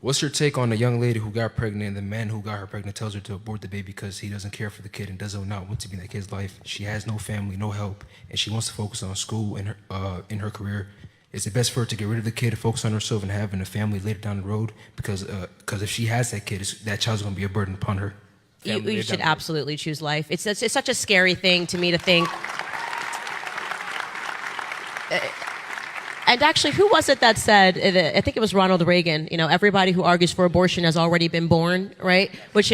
What's your take on the young lady who got pregnant and the man who got her pregnant tells her to abort the baby because he doesn't care for the kid and does not want to be in that kid's life? She has no family, no help, and she wants to focus on school and her career. Is it best for her to get rid of the kid, focus on herself, and having a family later down the road? Because if she has that kid, that child's going to be a burden upon her. You should absolutely choose life. It's such a scary thing to me to think. And actually, who was it that said, I think it was Ronald Reagan, everybody who argues for abortion has already been born, right? Which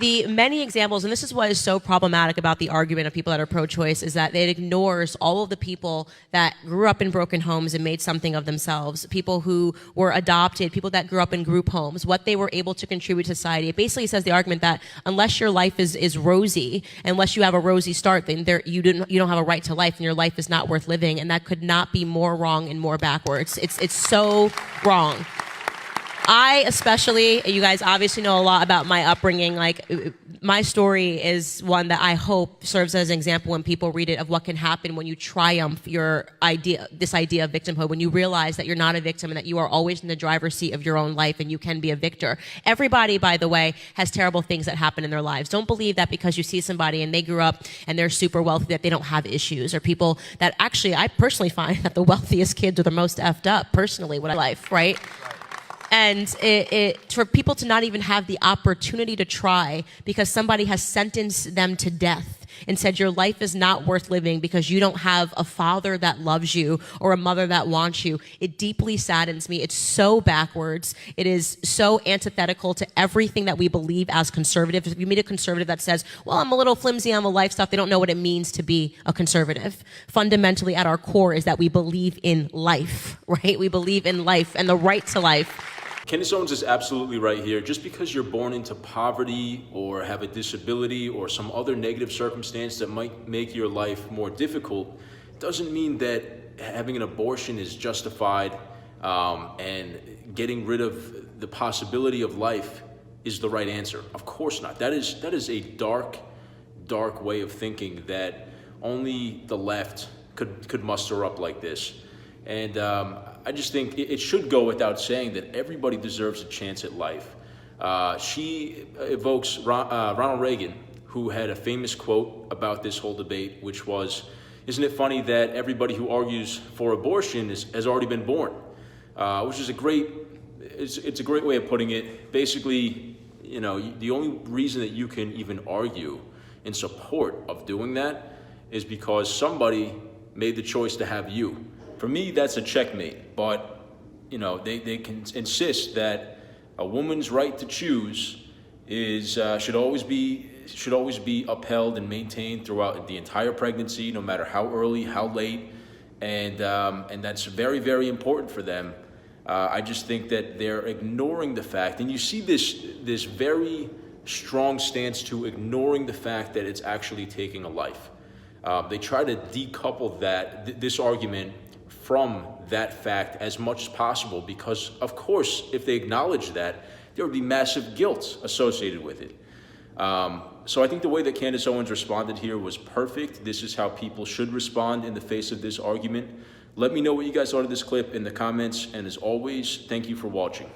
the many examples, and this is what is so problematic about the argument of people that are pro-choice, is that it ignores all of the people that grew up in broken homes and made something of themselves, people who were adopted, people that grew up in group homes, what they were able to contribute to society. It basically says the argument that unless your life is rosy, unless you have a rosy start, then you don't have a right to life, and your life is not worth living, and that could not be more wrong and more backwards. It's so wrong. I especially, you guys obviously know a lot about my upbringing. Like, my story is one that I hope serves as an example when people read it of what can happen when you triumph this idea of victimhood, when you realize that you're not a victim and that you are always in the driver's seat of your own life and you can be a victor. Everybody, by the way, has terrible things that happen in their lives. Don't believe that because you see somebody and they grew up and they're super wealthy that they don't have issues, or people that actually, I personally find that the wealthiest kids are the most effed up, personally, what I life, right? And for people to not even have the opportunity to try because somebody has sentenced them to death and said your life is not worth living because you don't have a father that loves you or a mother that wants you, it deeply saddens me. It's so backwards. It is so antithetical to everything that we believe as conservatives. If you meet a conservative that says, well, I'm a little flimsy on the life stuff, they don't know what it means to be a conservative. Fundamentally, at our core is that we believe in life, right? We believe in life and the right to life. Candace Owens is absolutely right here. Just because you're born into poverty or have a disability or some other negative circumstance that might make your life more difficult doesn't mean that having an abortion is justified, and getting rid of the possibility of life is the right answer. Of course not. That is a dark, dark way of thinking that only the left could muster up like this. And I just think it should go without saying that everybody deserves a chance at life. She evokes Ronald Reagan, who had a famous quote about this whole debate, which was, "Isn't it funny that everybody who argues for abortion has already been born?" Which is it's a great way of putting it. Basically, the only reason that you can even argue in support of doing that is because somebody made the choice to have you. For me, that's a checkmate, but they can insist that a woman's right to choose should always be upheld and maintained throughout the entire pregnancy, no matter how early, how late, and that's very, very important for them. I just think that they're ignoring the fact, and you see this very strong stance to ignoring the fact that it's actually taking a life. They try to decouple this argument from that fact as much as possible because, of course, if they acknowledge that, there would be massive guilt associated with it. So I think the way that Candace Owens responded here was perfect. This is how people should respond in the face of this argument. Let me know what you guys thought of this clip in the comments, and as always, thank you for watching.